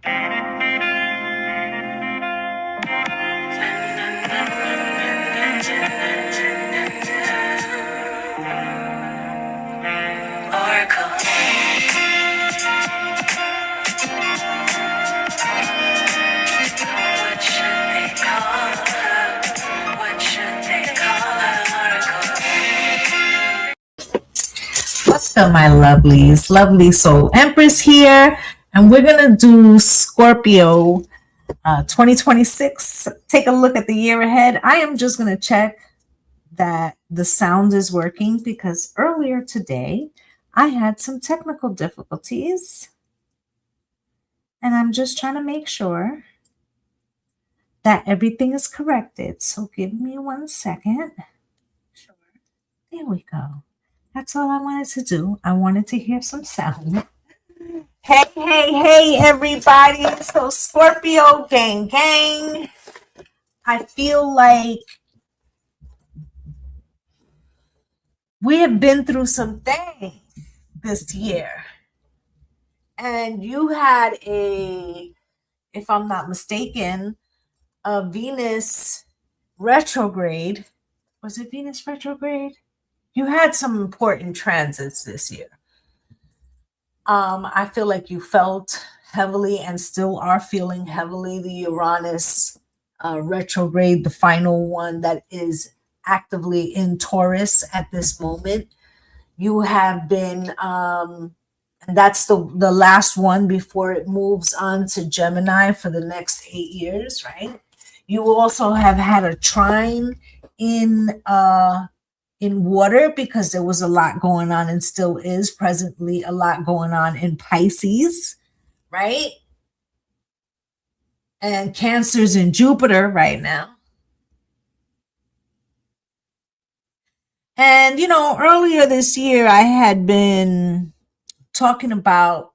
Oracle. What should they call her? What should they call her? Oracle. What's up, my lovelies? Lovely Soul Empress here, and we're gonna do Scorpio 2026. Take a look at the year ahead. I am just gonna check that the sound is working because earlier today I had some technical difficulties, and I'm just trying to make sure that everything is corrected. So give me 1 second. Sure. There we go. That's all I wanted to do. I wanted to hear some sound. Hey, hey, hey, everybody. So Scorpio gang, gang. I feel like we have been through some things this year. And you had if I'm not mistaken, a Venus retrograde. Was it Venus retrograde? You had some important transits this year. I feel like you felt heavily and still are feeling heavily the Uranus retrograde, the final one that is actively in Taurus at this moment. You have been, and that's the last one before it moves on to Gemini for the next 8 years, right? You also have had a trine in water because there was a lot going on and still is presently a lot going on in Pisces, right? And Cancer's in Jupiter right now. And, earlier this year, I had been talking about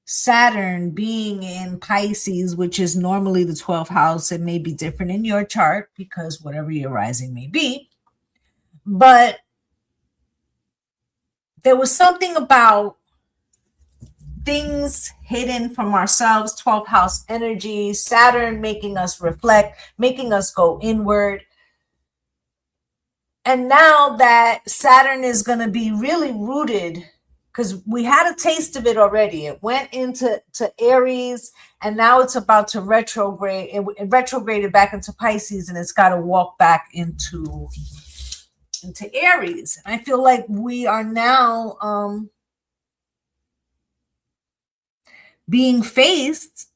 Saturn being in Pisces, which is normally the 12th house. It may be different in your chart because whatever your rising may be. But there was something about things hidden from ourselves, 12th house energy, Saturn making us reflect, making us go inward. And now that Saturn is going to be really rooted, because we had a taste of it already. It went into Aries, and now it's about to retrograde. It retrograded back into Pisces, and it's got to walk back into Aries. And I feel like we are now being faced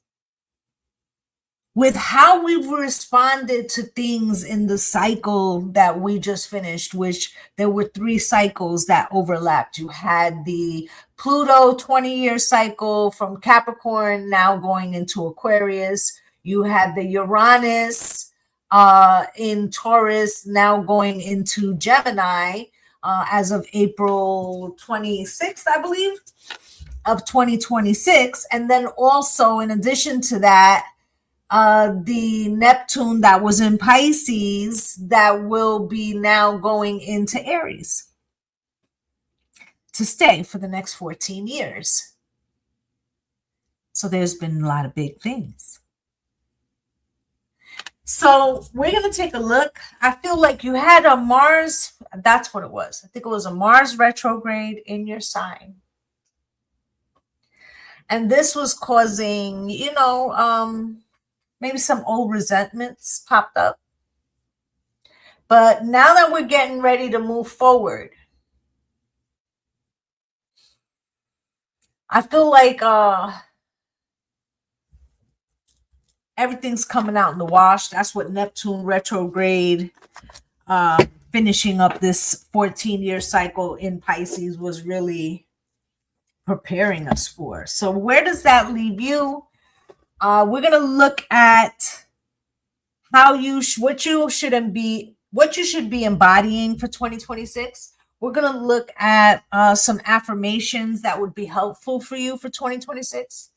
with how we've responded to things in the cycle that we just finished, which there were 3 cycles that overlapped. You had the Pluto 20-year cycle from Capricorn now going into Aquarius. You had the Uranus in Taurus now going into Gemini as of April 26th, I believe, of 2026. And then also, in addition to that, the Neptune that was in Pisces that will be now going into Aries to stay for the next 14 years. So there's been a lot of big things. So we're going to take a look. I feel like you had a Mars. That's what it was. I think it was a Mars retrograde in your sign. And this was causing, maybe some old resentments popped up. But now that we're getting ready to move forward, I feel like everything's coming out in the wash. That's what Neptune retrograde, finishing up this 14-year cycle in Pisces, was really preparing us for. So where does that leave you? We're going to look at what you should be embodying for 2026. We're going to look at some affirmations that would be helpful for you for 2026.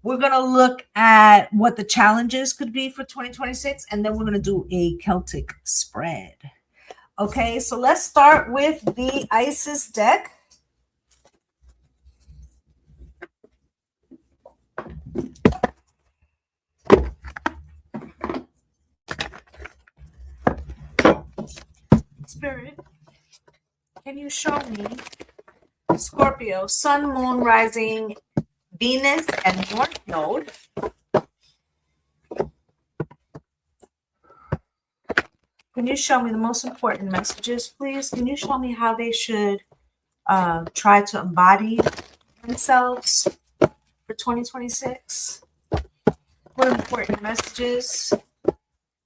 We're going to look at what the challenges could be for 2026, and then we're going to do a Celtic spread. Okay, so let's start with the Isis deck. Spirit, can you show me Scorpio, Sun, Moon, Rising, Venus, and North Node? Can you show me the most important messages, please? Can you show me how they should try to embody themselves for 2026? What important messages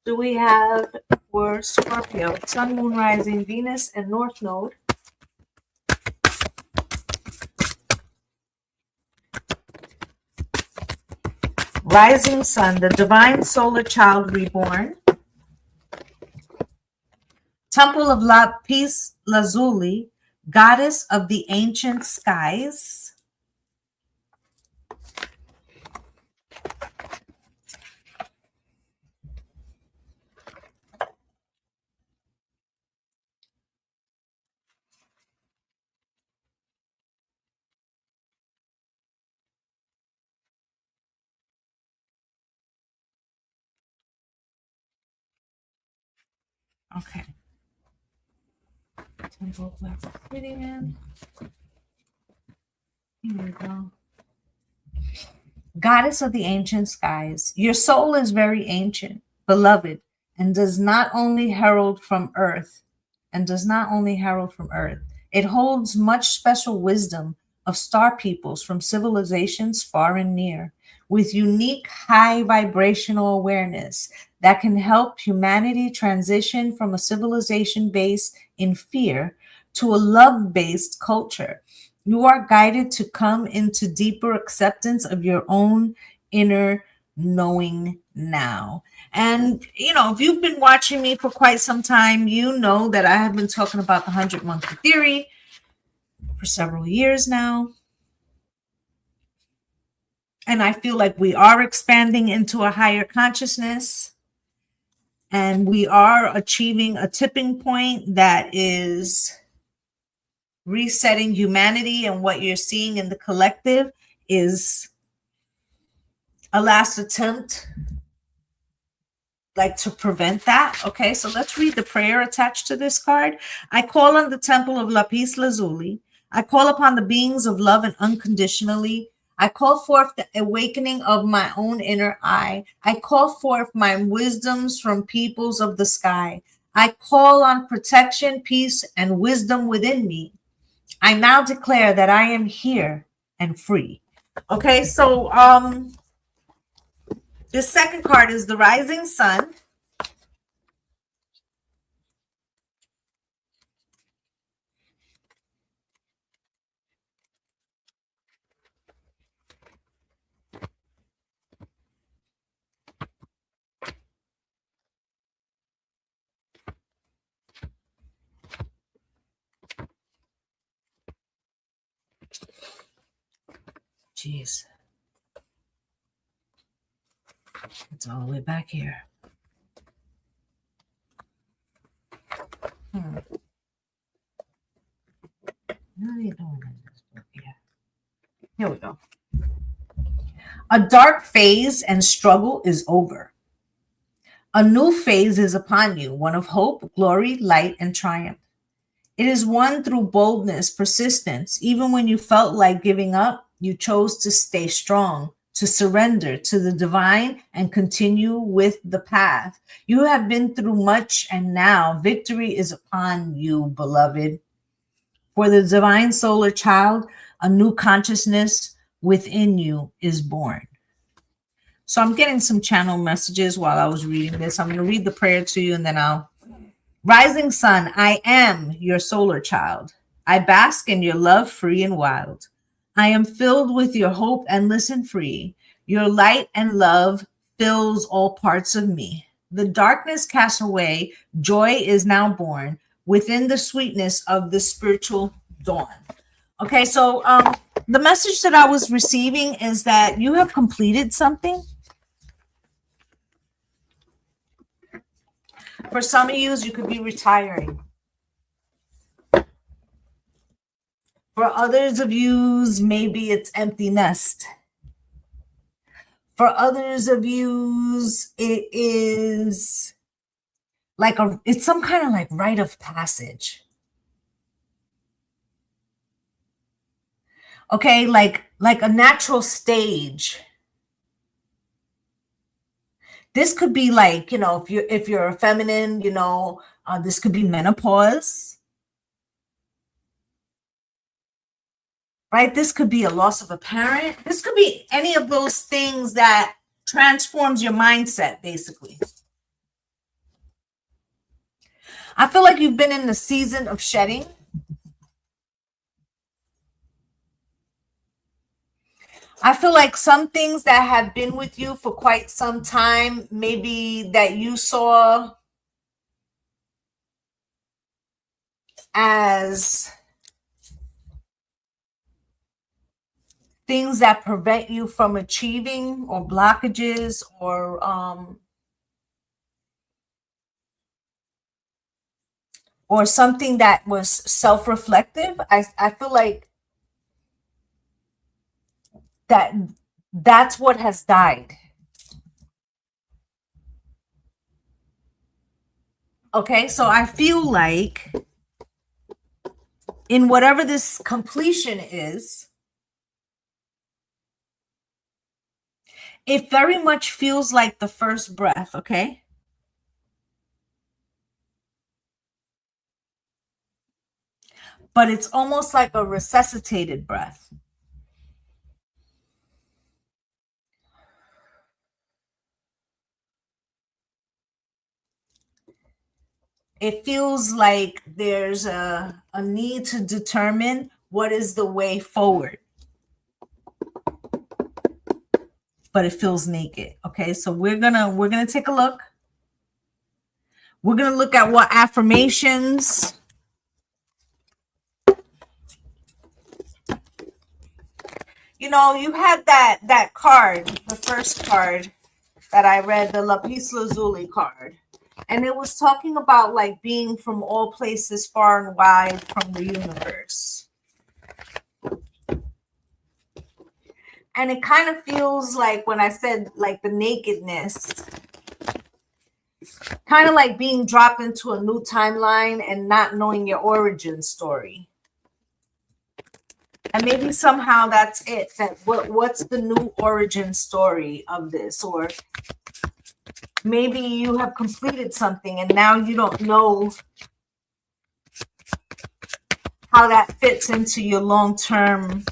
do we have for Scorpio, Sun, Moon, Rising, Venus, and North Node? Rising Sun, the divine solar child reborn. Temple of Lapis Lazuli, goddess of the ancient skies. Okay. Temple of Lapis. Here we go. Goddess of the ancient skies, your soul is very ancient, beloved, and does not only herald from earth, it holds much special wisdom of star peoples from civilizations far and near, with unique high vibrational awareness that can help humanity transition from a civilization based in fear to a love based culture. You are guided to come into deeper acceptance of your own inner knowing now. And, if you've been watching me for quite some time, you know that I have been talking about the 100 monkey theory for several years now. And I feel like we are expanding into a higher consciousness. And we are achieving a tipping point that is resetting humanity, and what you're seeing in the collective is a last attempt to prevent that. Okay, so let's read the prayer attached to this card. I call on the temple of Lapis Lazuli. I call upon the beings of love and unconditionally. I call forth the awakening of my own inner eye. I call forth my wisdoms from peoples of the sky. I call on protection, peace, and wisdom within me. I now declare that I am here and free. Okay, so the second card is the rising sun. Jeez. It's all the way back here. What are you doing in this book here? Here we go. A dark phase and struggle is over. A new phase is upon you, one of hope, glory, light, and triumph. It is won through boldness, persistence. Even when you felt like giving up, you chose to stay strong, to surrender to the divine and continue with the path. You have been through much, and now victory is upon you, beloved. For the divine solar child, a new consciousness within you is born. So I'm getting some channel messages while I was reading this. I'm going to read the prayer to you and then I'll. Rising sun, I am your solar child. I bask in your love, free and wild. I am filled with your hope, endless and free. Your light and love fills all parts of me. The darkness casts away. Joy is now born within the sweetness of the spiritual dawn. Okay, so the message that I was receiving is that you have completed something. For some of you, you could be retiring. For others of you, maybe it's empty nest. For others of you, it is like it's some kind of like rite of passage. Okay, like a natural stage. This could be like, if you're a feminine, this could be menopause, right? This could be a loss of a parent. This could be any of those things that transforms your mindset, basically. I feel like you've been in the season of shedding. I feel like some things that have been with you for quite some time, maybe that you saw as things that prevent you from achieving, or blockages, or something that was self-reflective. I feel like that's what has died. Okay, so I feel like in whatever this completion is, it very much feels like the first breath, okay? But it's almost like a resuscitated breath. It feels like there's a need to determine what is the way forward, but it feels naked. Okay, so we're gonna take a look. We're gonna look at what affirmations. You had that card, the first card that I read, the Lapis Lazuli card. And it was talking about like being from all places far and wide from the universe. And it kind of feels like, when I said like the nakedness, kind of like being dropped into a new timeline and not knowing your origin story. And maybe somehow that's it. What's the new origin story of this? Or maybe you have completed something and now you don't know how that fits into your long-term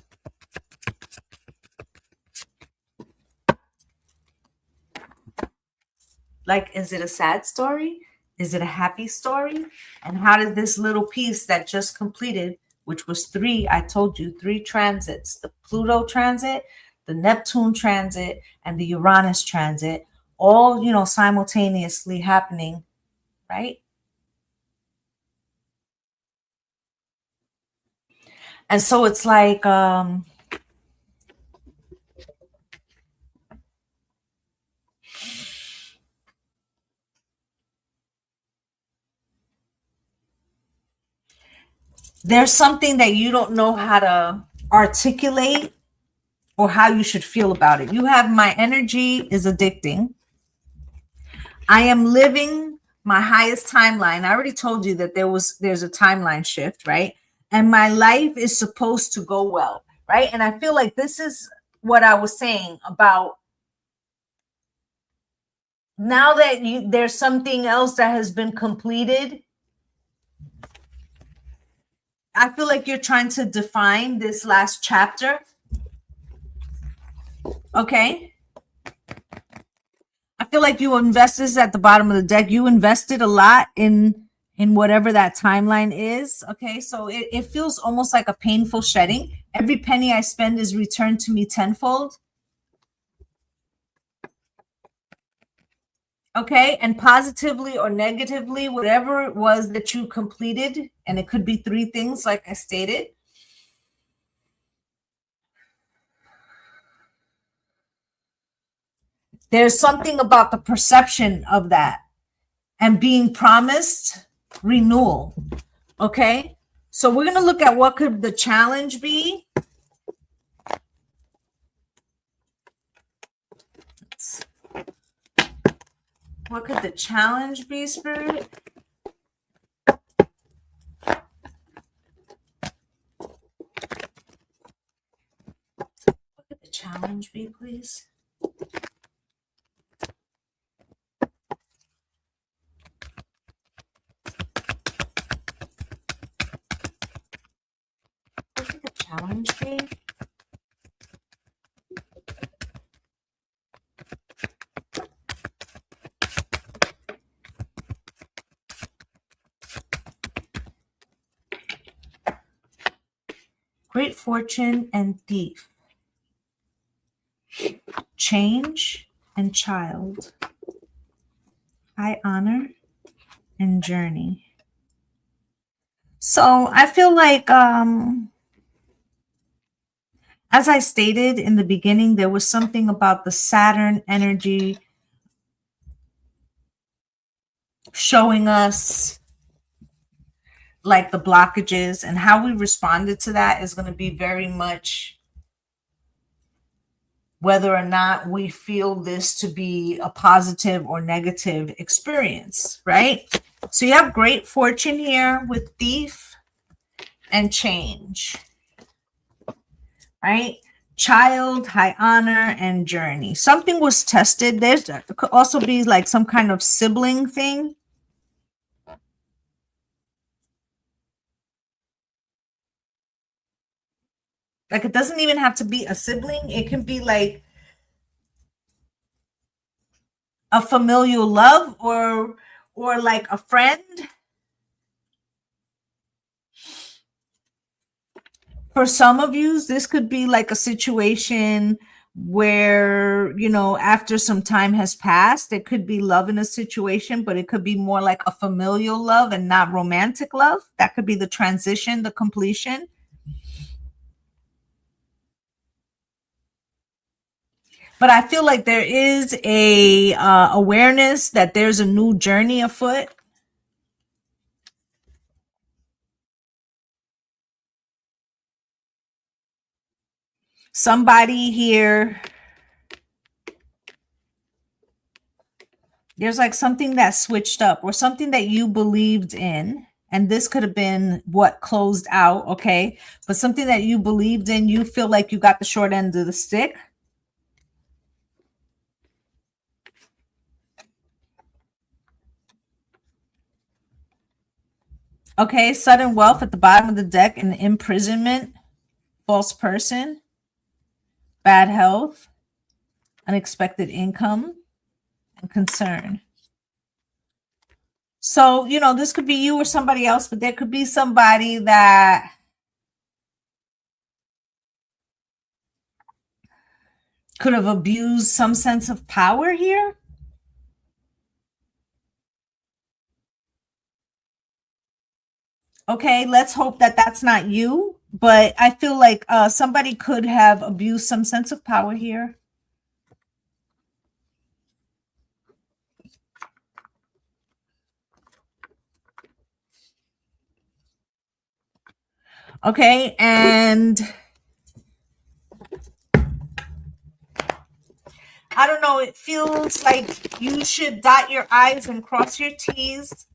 like, is it a sad story? Is it a happy story? And how did this little piece that just completed, which was I told you, 3 transits, the Pluto transit, the Neptune transit, and the Uranus transit, all, simultaneously happening, right? And so it's like, there's something that you don't know how to articulate or how you should feel about it. You have my energy is addicting. I am living my highest timeline. I already told you that there's a timeline shift, right? And my life is supposed to go well, right? And I feel like this is what I was saying about now that there's something else that has been completed. I feel like you're trying to define this last chapter. Okay. I feel like you invested at the bottom of the deck. You invested a lot in whatever that timeline is. Okay. So it feels almost like a painful shedding. Every penny I spend is returned to me tenfold. Okay. And positively or negatively, whatever it was that you completed, and it could be 3 things, like I stated. There's something about the perception of that and being promised renewal. Okay. So we're going to look at what could the challenge be. What could the challenge be, Spirit? What could the challenge be, please? What could the challenge be? Great fortune and thief. Change and child. High honor and journey. So I feel like, as I stated in the beginning, there was something about the Saturn energy showing us like the blockages, and how we responded to that is going to be very much whether or not we feel this to be a positive or negative experience, right? So you have great fortune here with thief and change, right? Child, high honor, and journey. Something was tested. There could also be like some kind of sibling thing. Like, it doesn't even have to be a sibling. It can be like a familial love or like a friend. For some of you, this could be like a situation where, you know, after some time has passed, it could be love in a situation, but it could be more like a familial love and not romantic love. That could be the transition, the completion. But I feel like there is a awareness that there's a new journey afoot. Somebody here, there's like something that switched up or something that you believed in. And this could have been what closed out, okay? But something that you believed in, you feel like you got the short end of the stick. Okay, sudden wealth at the bottom of the deck and imprisonment, false person, bad health, unexpected income, and concern. So, you know, this could be you or somebody else, but there could be somebody that could have abused some sense of power here. Okay, let's hope that that's not you, but I feel like somebody could have abused some sense of power here. Okay, and I don't know, it feels like you should dot your I's and cross your T's.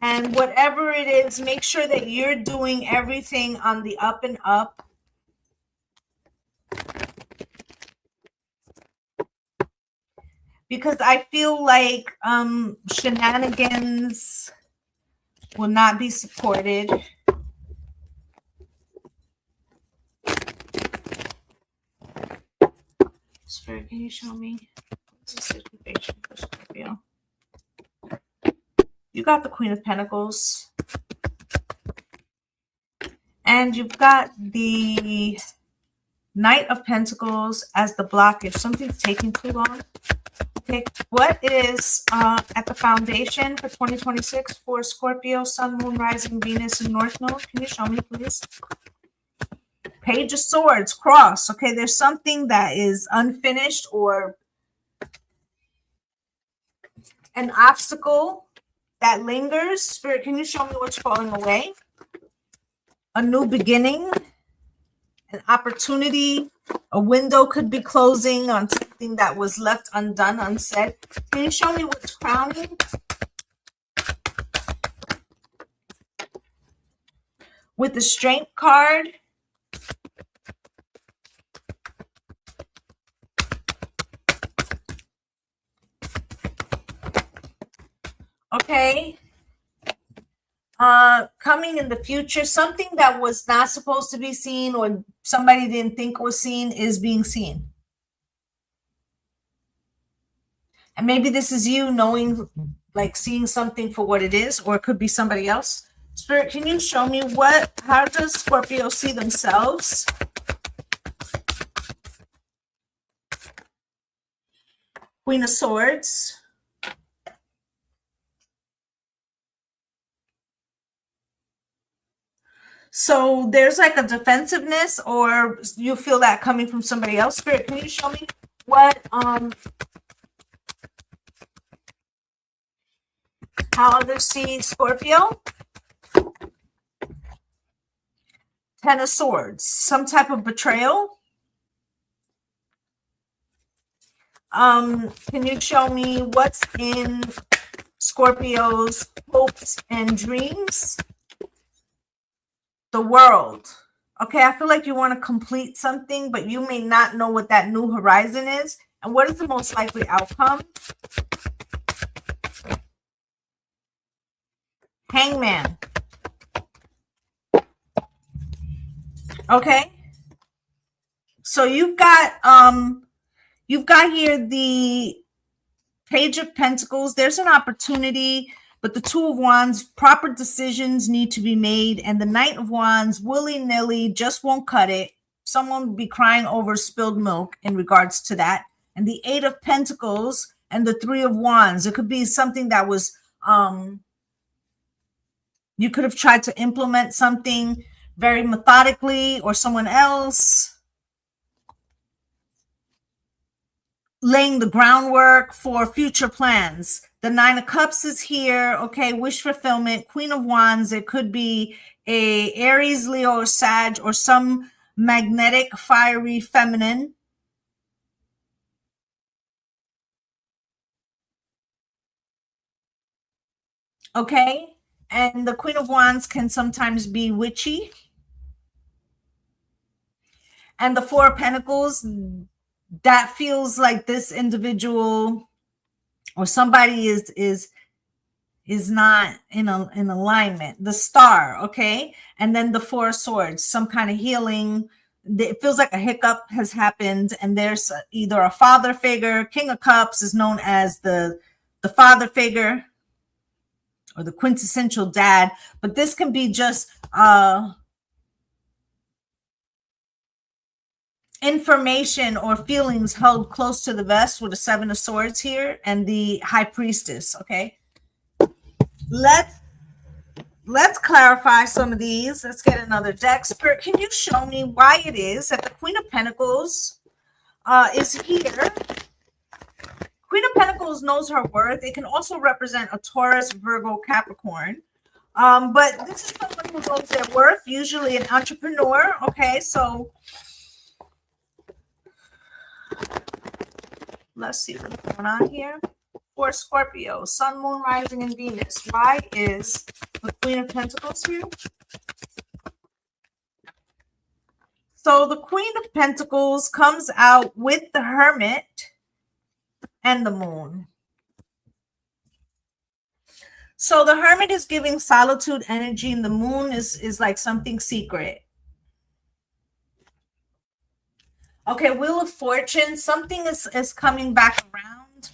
And whatever it is, make sure that you're doing everything on the up and up. Because I feel like shenanigans will not be supported. Spirit, can you show me what's the situation for Scorpio? You got the Queen of Pentacles. And you've got the Knight of Pentacles as the blockage. Something's taking too long. Okay, what is at the foundation for 2026 for Scorpio, Sun, Moon, Rising, Venus, and North Node? Can you show me, please? Page of Swords, cross. Okay, there's something that is unfinished or an obstacle that lingers. Spirit, can you show me what's falling away? A new beginning, an opportunity, a window could be closing on something something that was left undone, unsaid. Can you show me what's crowning? With the Strength card. Okay. Coming in the future, something that was not supposed to be seen or somebody didn't think was seen is being seen. And maybe this is you knowing, like seeing something for what it is, or it could be somebody else. Spirit, can you show me how does Scorpio see themselves? Queen of Swords. So there's like a defensiveness, or you feel that coming from somebody else. Spirit, can you show me how others see Scorpio? Ten of Swords, some type of betrayal. Can you show me what's in Scorpio's hopes and dreams? The World. Okay, I feel like you want to complete something, but you may not know what that new horizon is. And what is the most likely outcome? Hangman. Okay. So you've got here the Page of Pentacles. There's an opportunity, but the Two of Wands, proper decisions need to be made. And the Knight of Wands, willy-nilly, just won't cut it. Someone will be crying over spilled milk in regards to that. And the Eight of Pentacles and the Three of Wands. It could be something that was, you could have tried to implement something very methodically, or someone else laying the groundwork for future plans. The Nine of Cups is here. Okay, wish fulfillment. Queen of Wands. It could be a Aries, Leo, or Sag, or some magnetic, fiery feminine. Okay, and the Queen of Wands can sometimes be witchy. And the Four of Pentacles, that feels like this individual or somebody is not in alignment. The Star, okay? And then the Four of Swords, some kind of healing. It feels like a hiccup has happened, and there's either a father figure. King of Cups is known as the father figure or the quintessential dad, but this can be just information or feelings held close to the vest with the Seven of Swords here and the High Priestess. Okay, let's clarify some of these. Let's get another deck. Spirit, can you show me why it is that the Queen of Pentacles is here? Queen of Pentacles knows her worth. It can also represent a Taurus, Virgo, Capricorn. But this is someone who knows their worth, usually an entrepreneur. Okay, so let's see what's going on here. For Scorpio, Sun, Moon, Rising, and Venus. Why is the Queen of Pentacles here? So the Queen of Pentacles comes out with the Hermit and the Moon. So the Hermit is giving solitude energy, and the Moon is like something secret. Okay, Wheel of Fortune, something is coming back around,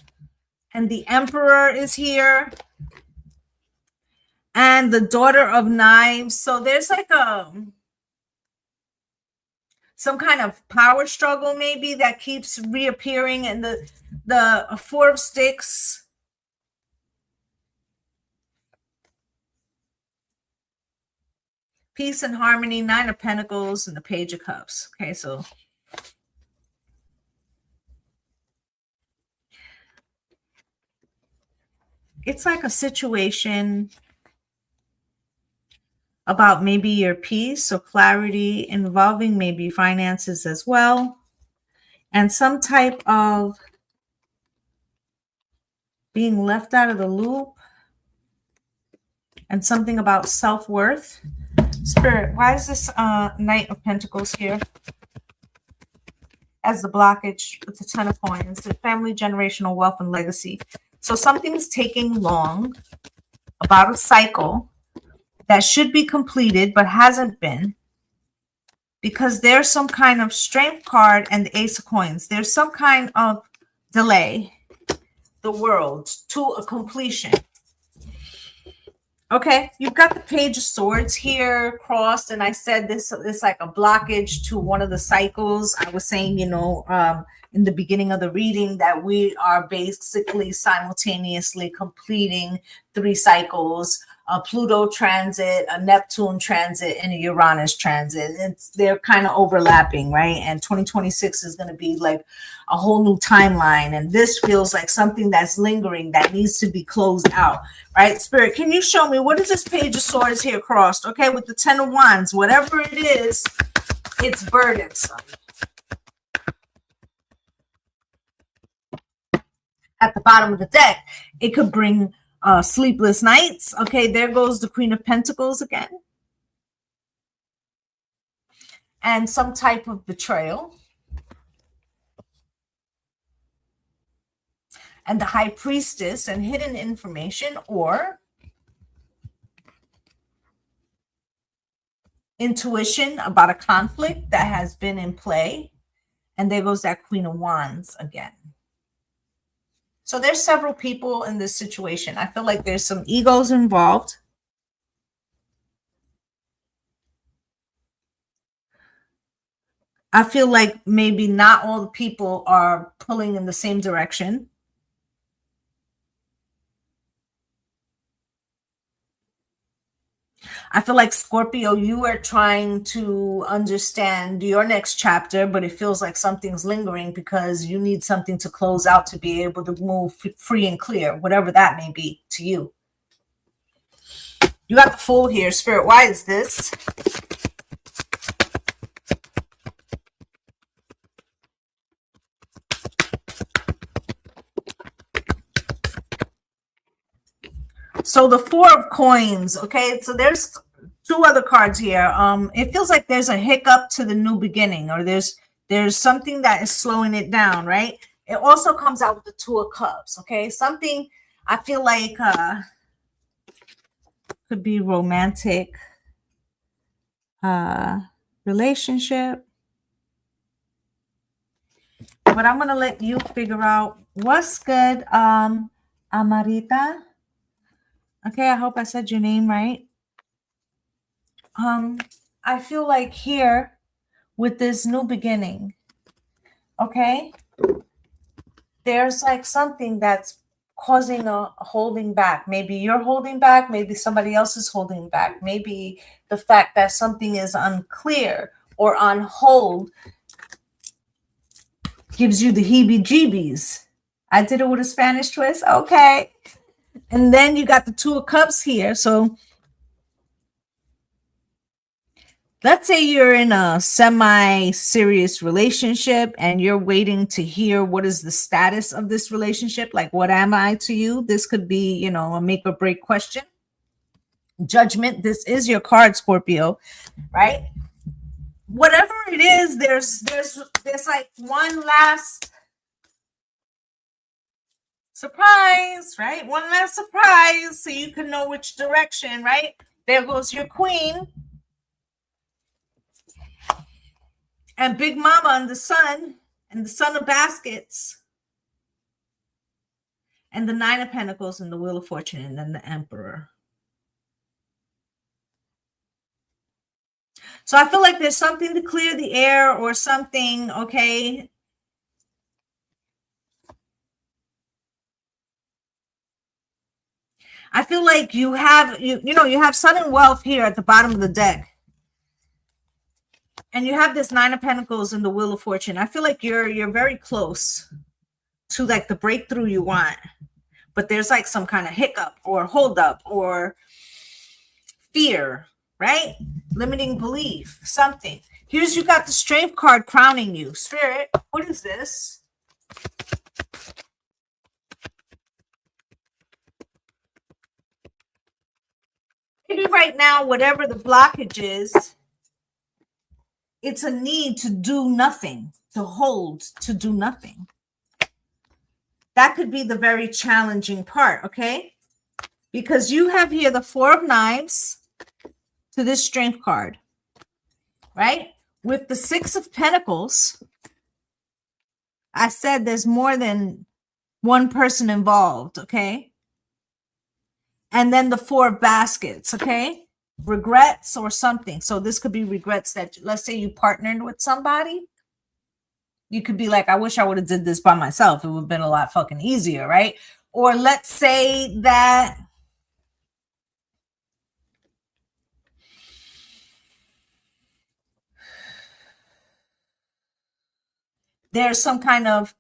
and the Emperor is here, and the Daughter of Knives. So there's like some kind of power struggle maybe that keeps reappearing, and the Four of Sticks. Peace and harmony, Nine of Pentacles, and the Page of Cups. Okay, so it's like a situation about maybe your peace or clarity involving maybe finances as well. and some type of being left out of the loop, and something about self-worth. Spirit, why is this Knight of Pentacles here as the blockage with the Ten of Coins, the family, generational wealth, and legacy? So something's taking long about a cycle that should be completed but hasn't been, because there's some kind of strength card and the Ace of Coins. There's some kind of delay, the world, to a completion. Okay, you've got the Page of Swords here crossed, and I said this is like a blockage to one of the cycles. I was saying, in the beginning of the reading, that we are basically simultaneously completing 3 cycles: a Pluto transit, a Neptune transit, and a Uranus transit. They're kind of overlapping, right? And 2026 is going to be like a whole new timeline. And this feels like something that's lingering that needs to be closed out, right? Spirit, can you show me what is this Page of Swords here crossed? Okay, with the 10 of Wands, whatever it is, it's burdensome. At the bottom of the deck, it could bring sleepless nights. Okay, there goes the Queen of Pentacles again. And some type of betrayal. And the High Priestess and hidden information, or intuition about a conflict that has been in play. And there goes that Queen of Wands again. So there's several people in this situation. I feel like there's some egos involved. I feel like maybe not all the people are pulling in the same direction. I feel like, Scorpio, you are trying to understand your next chapter, but it feels like something's lingering because you need something to close out to be able to move free and clear, whatever that may be to you. You got the Fool here, Spirit. Why is this? So the Four of Coins, okay? So there's 2 other cards here. It feels like there's a hiccup to the new beginning, or there's something that is slowing it down, right? It also comes out with the Two of Cups, okay? Something I feel like could be romantic relationship. But I'm going to let you figure out what's good. Amarita. Okay, I hope I said your name right. I feel like here with this new beginning, okay, there's like something that's causing a holding back. Maybe you're holding back, maybe somebody else is holding back. Maybe the fact that something is unclear or on hold gives you the heebie-jeebies. I did it with a Spanish twist. Okay. And then you got the Two of Cups here. So let's say you're in a semi-serious relationship and you're waiting to hear what is the status of this relationship. Like, what am I to you? This could be, a make or break question. Judgment. This is your card, Scorpio, right? Whatever it is, there's like one last surprise, right? One last surprise so you can know which direction, right? There goes your Queen. And Big Mama and the Son of Baskets. And the Nine of Pentacles and the Wheel of Fortune, and then the Emperor. So I feel like there's something to clear the air or something, okay? I feel like you have Sun and Wealth here at the bottom of the deck. And you have this Nine of Pentacles and the Wheel of Fortune. I feel like you're very close to like the breakthrough you want. But there's like some kind of hiccup or holdup or fear. right? Limiting belief, something. Here's you got the Strength card crowning you. Spirit, what is this? Maybe right now, whatever the blockage is, it's a need to do nothing, to hold, to do nothing. That could be the very challenging part, okay? Because you have here the Four of Knives to this Strength card, right? With the Six of Pentacles, I said there's more than one person involved, okay? And then the Four of Baskets, okay? Regrets or something. So this could be regrets that, let's say you partnered with somebody. You could be like, I wish I would have did this by myself. It would have been a lot fucking easier, right? Or let's say that there's some kind of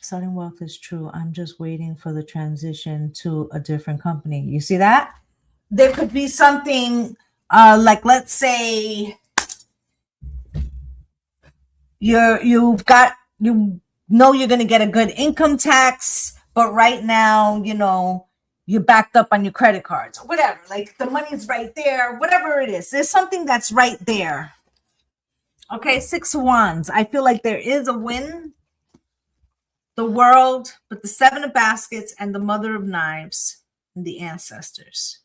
sudden wealth is true. I'm just waiting for the transition to a different company. You see that? There could be something like, let's say you know you're going to get a good income tax, but right now, you know, you're backed up on your credit cards or whatever. Like the money's right there, whatever it is. There's something that's right there. Okay, Six of Wands. I feel like there is a win. The World, but the Seven of Baskets and the Mother of Knives and the ancestors.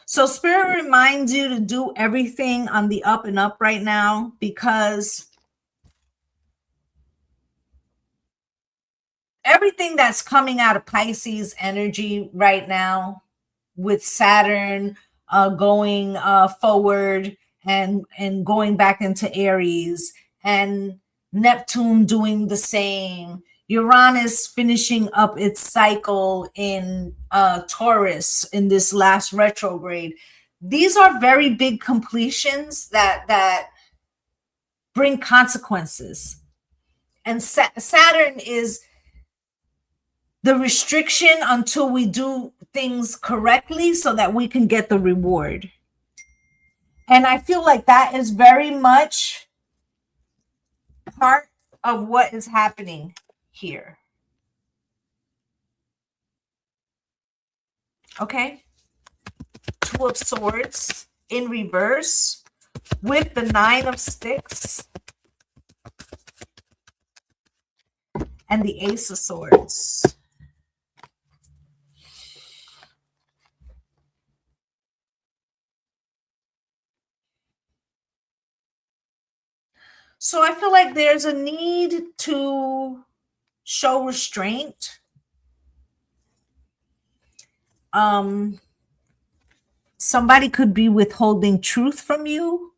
So Spirit reminds you to do everything on the up and up right now, because everything that's coming out of Pisces energy right now, with Saturn going forward and going back into Aries, and Neptune doing the same, Uranus finishing up its cycle in Taurus in this last retrograde. These are very big completions that bring consequences. And Saturn is the restriction until we do things correctly so that we can get the reward. And I feel like that is very much part of what is happening here. Okay? Two of Swords in reverse with the Nine of Sticks and the Ace of Swords. So I feel like there's a need to show restraint. Somebody could be withholding truth from you.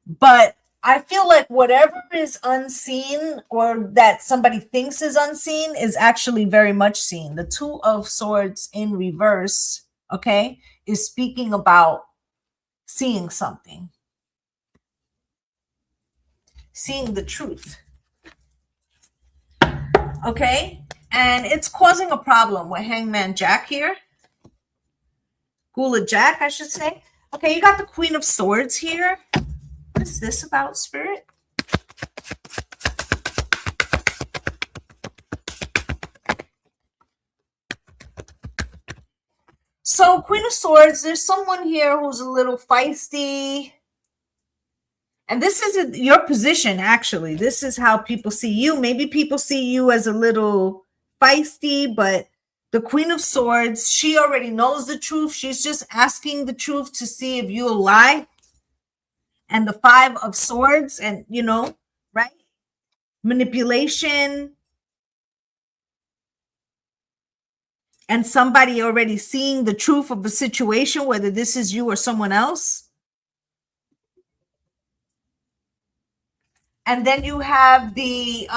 But I feel like whatever is unseen or that somebody thinks is unseen is actually very much seen. The Two of Swords in reverse, okay, is speaking about seeing something. Seeing the truth. Okay? And it's causing a problem with Hangman Jack here. Gula Jack, I should say. Okay, you got the Queen of Swords here. What is this about, Spirit? So, Queen of Swords, there's someone here who's a little feisty. And this is your position, actually. This is how people see you. Maybe people see you as a little feisty, but the Queen of Swords, she already knows the truth. She's just asking the truth to see if you'll lie. And the Five of Swords, and, you know, right? Manipulation. And somebody already seeing the truth of the situation, whether this is you or someone else. And then you have the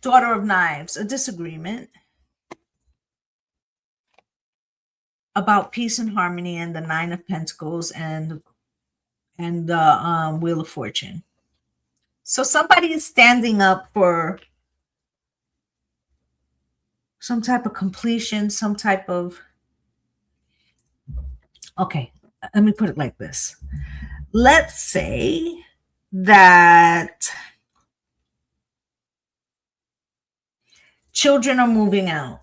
Daughter of Knives, a disagreement about peace and harmony, and the Nine of Pentacles and the Wheel of Fortune. So somebody is standing up for some type of completion, some type of, okay, let me put it like this. Let's say that children are moving out,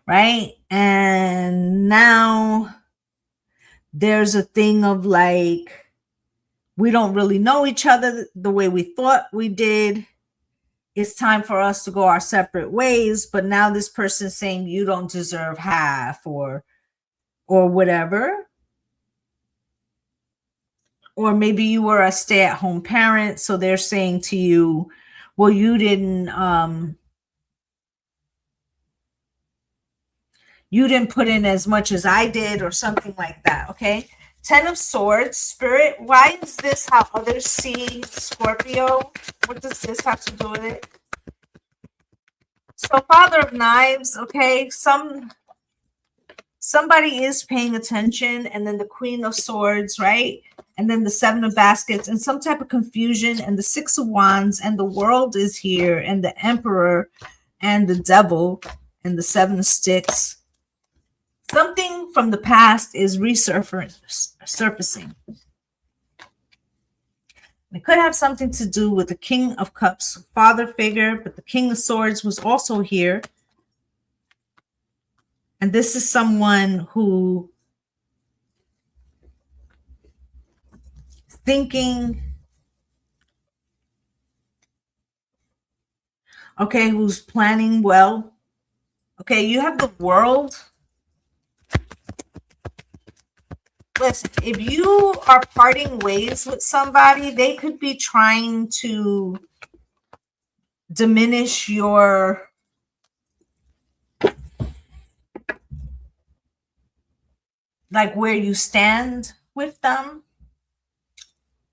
right? And now there's a thing of like, we don't really know each other the way we thought we did. It's time for us to go our separate ways. But now this person's saying you don't deserve half or whatever. Or maybe you were a stay-at-home parent, so they're saying to you, well, you didn't put in as much as I did, or something like that. Okay. 10 of Swords, Spirit. Why is this how others see Scorpio? What does this have to do with it? So Father of Knives, okay, somebody is paying attention, and then the Queen of Swords, right? And then the 7 of Baskets, and some type of confusion, and the 6 of Wands, and the World is here, and the Emperor, and the Devil, and the 7 of Sticks. Something from the past is resurfacing. It could have something to do with the King of Cups, father figure, but the King of Swords was also here. And this is someone who is thinking, okay, who's planning well. Okay, you have the World. Listen, if you are parting ways with somebody, they could be trying to diminish your like where you stand with them.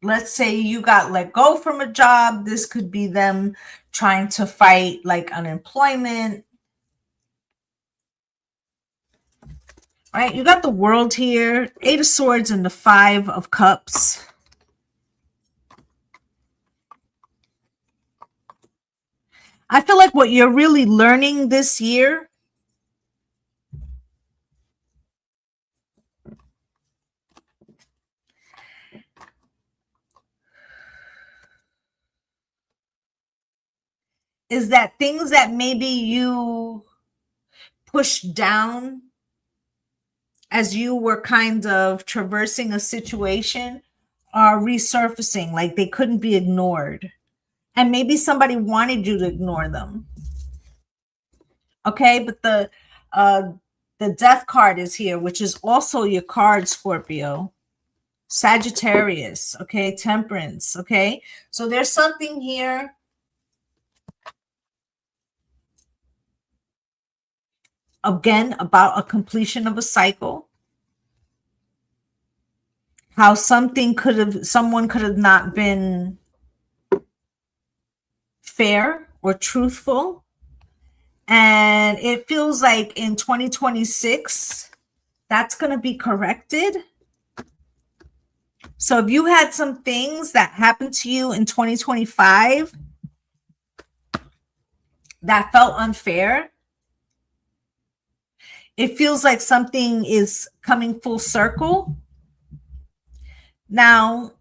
Let's say you got let go from a job. This could be them trying to fight like unemployment. All right, you got the World here, 8 of Swords and the 5 of Cups. I feel like what you're really learning this year is that things that maybe you pushed down as you were kind of traversing a situation are resurfacing, like they couldn't be ignored. And maybe somebody wanted you to ignore them. Okay, but the Death card is here, which is also your card, Scorpio. Sagittarius, okay, Temperance, okay? So there's something here. Again, about a completion of a cycle. How someone could have not been fair or truthful. And it feels like in 2026, that's going to be corrected. So if you had some things that happened to you in 2025 that felt unfair, it feels like something is coming full circle. Now,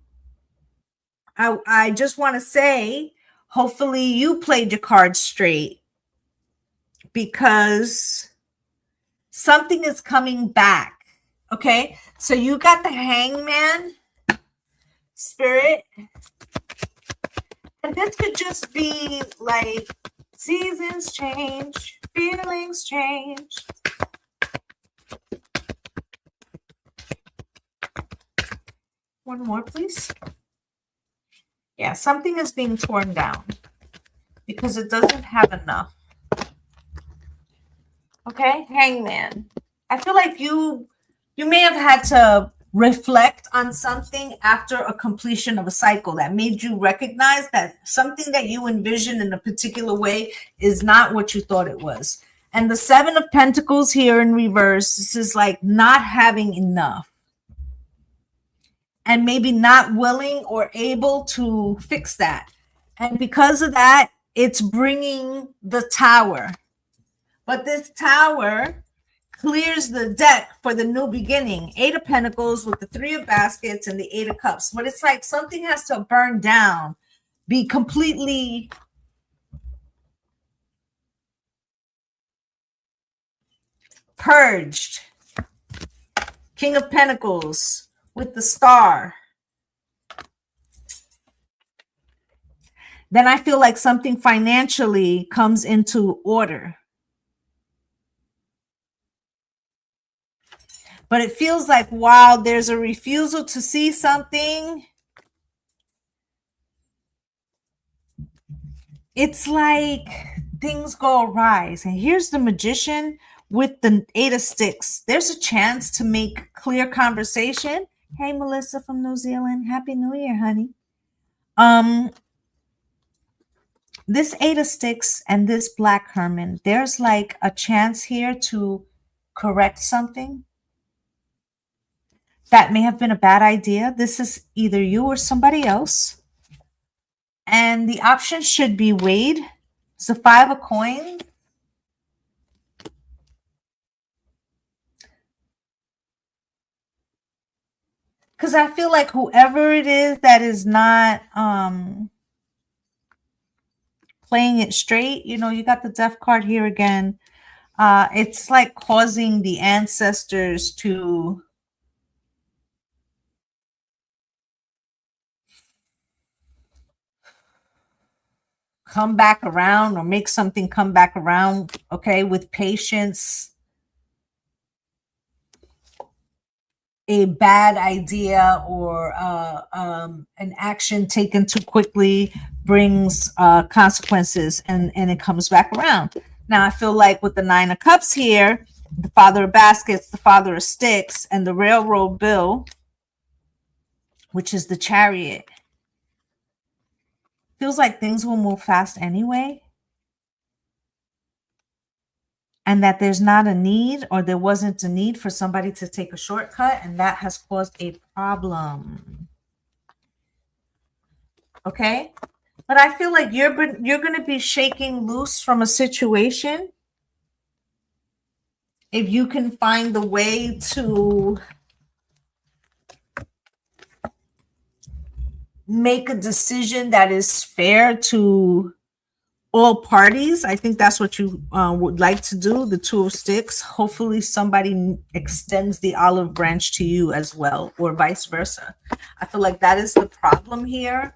I just want to say, hopefully you played your cards straight, because something is coming back. Okay, so you got the Hangman, Spirit, and this could just be like seasons change, feelings change. One more, please. Yeah, something is being torn down because it doesn't have enough. Okay, Hangman. I feel like you may have had to reflect on something after a completion of a cycle that made you recognize that something that you envisioned in a particular way is not what you thought it was. And the 7 of Pentacles here in reverse, this is like not having enough. And maybe not willing or able to fix that. And because of that, it's bringing the Tower. But this Tower clears the deck for the new beginning. 8 of Pentacles with the 3 of Baskets and the 8 of Cups. But it's like something has to burn down, be completely purged. King of Pentacles with the Star. Then I feel like something financially comes into order. But it feels like while there's a refusal to see something, it's like things go awry. And here's the Magician with the 8 of Sticks. There's a chance to make clear conversation. Hey, Melissa from New Zealand. Happy New Year, honey. This 8 of Sticks and this Black Hermit, there's like a chance here to correct something that may have been a bad idea. This is either you or somebody else. And the option should be weighed. It's the 5 of Coins. Because I feel like whoever it is that is not playing it straight, you know, you got the Death card here again. It's like causing the ancestors to come back around or make something come back around, okay, with patience. A bad idea or an action taken too quickly brings consequences, and it comes back around. Now I feel like with the 9 of Cups here, the Father of Baskets, the Father of Sticks, and the Railroad Bill, which is the Chariot, feels like things will move fast anyway. And that there's not a need, or there wasn't a need for somebody to take a shortcut, and that has caused a problem. Okay? But I feel like you're going to be shaking loose from a situation if you can find the way to make a decision that is fair to all parties. I think that's what you would like to do, the 2 of Sticks. Hopefully somebody extends the olive branch to you as well, or vice versa. I feel like that is the problem here.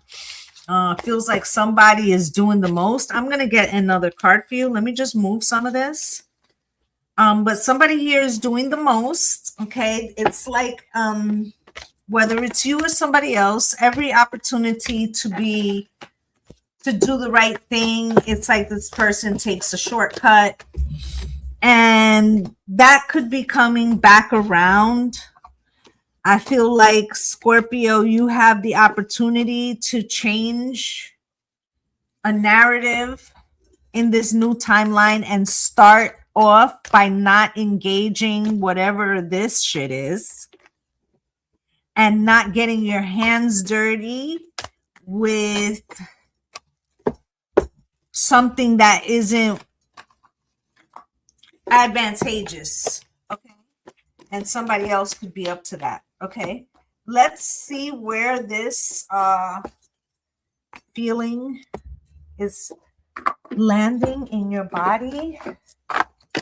Feels like somebody is doing the most. I'm going to get another card for you. Let me just move some of this. But somebody here is doing the most, okay? It's like whether it's you or somebody else, every opportunity to do the right thing, it's like this person takes a shortcut, and that could be coming back around. I feel like, Scorpio, you have the opportunity to change a narrative in this new timeline and start off by not engaging whatever this shit is and not getting your hands dirty with something that isn't advantageous, okay? And somebody else could be up to that, okay? Let's see where this feeling is landing in your body.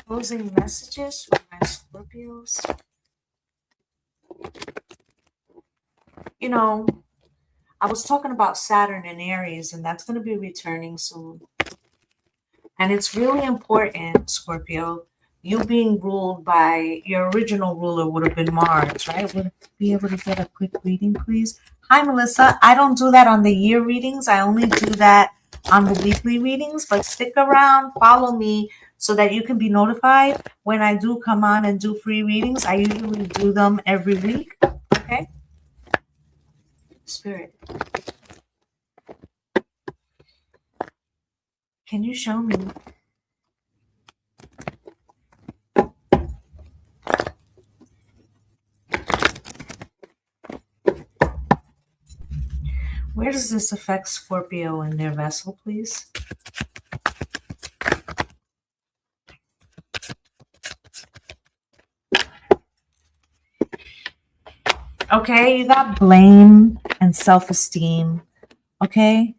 Closing messages for my Scorpios. You know, I was talking about Saturn and Aries, and that's going to be returning soon. And it's really important, Scorpio, you being ruled by your original ruler would have been Mars, right? Would be able to get a quick reading, please? Hi, Melissa. I don't do that on the year readings. I only do that on the weekly readings, but stick around, follow me so that you can be notified when I do come on and do free readings. I usually do them every week, okay? Spirit, can you show me where does this affect Scorpio and their vessel, please? Okay, you got blame and self-esteem. Okay,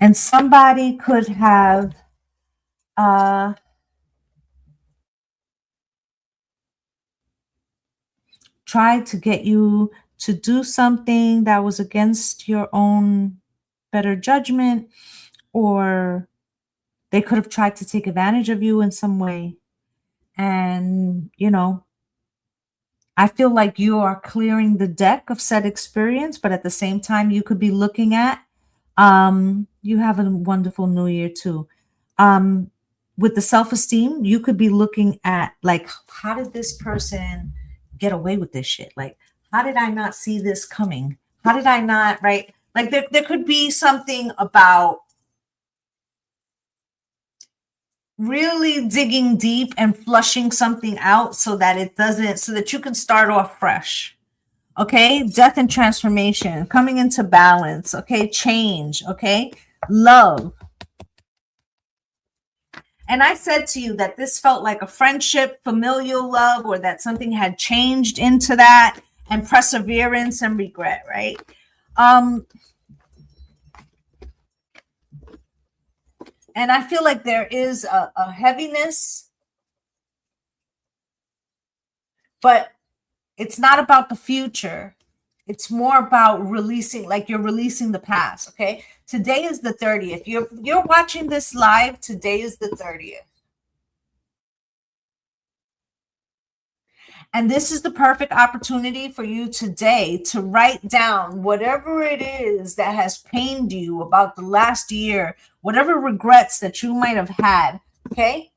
and somebody could have uh tried to get you to do something that was against your own better judgment, or they could have tried to take advantage of you in some way. And, I feel like you are clearing the deck of said experience, but at the same time, you could be looking at, you have a wonderful new year too. Um, with the self-esteem, you could be looking at, like, how did this person get away with this shit? Like, how did I not see this coming? How did I not, right? Like there could be something about really digging deep and flushing something out so that it doesn't, so that you can start off fresh. Okay, death and transformation, coming into balance. Okay, change. Okay, love. And I said to you that this felt like a friendship, familial love, or that something had changed into that, and perseverance and regret, right? um and I feel like there is a heaviness, but it's not about the future. It's more about releasing, like you're releasing the past. Okay. Today is the 30th. You're watching this live. Today is the 30th. And this is the perfect opportunity for you today to write down whatever it is that has pained you about the last year, whatever regrets that you might have had. Okay.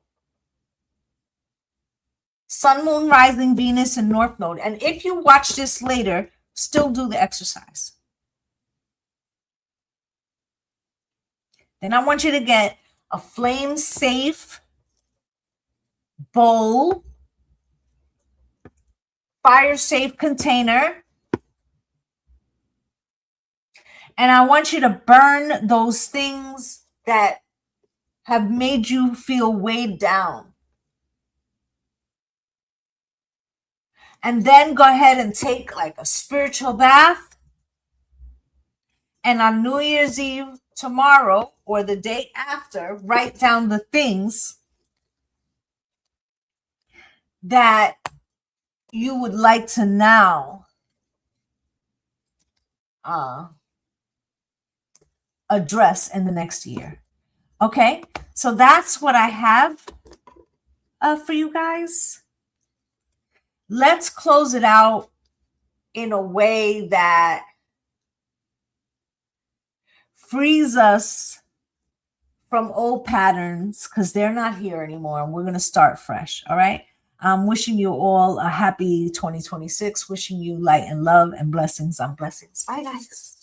Sun, Moon, Rising, Venus, and North Node. And if you watch this later, still do the exercise. Then I want you to get a flame safe bowl, fire safe container, and I want you to burn those things that have made you feel weighed down. And then go ahead and take like a spiritual bath. And on New Year's Eve tomorrow or the day after, write down the things that you would like to now address in the next year. Okay, so that's what I have for you guys. Let's close it out in a way that frees us from old patterns, because they're not here anymore, and we're going to start fresh. All right. I'm wishing you all a happy 2026, wishing you light and love and blessings on blessings. Bye, guys.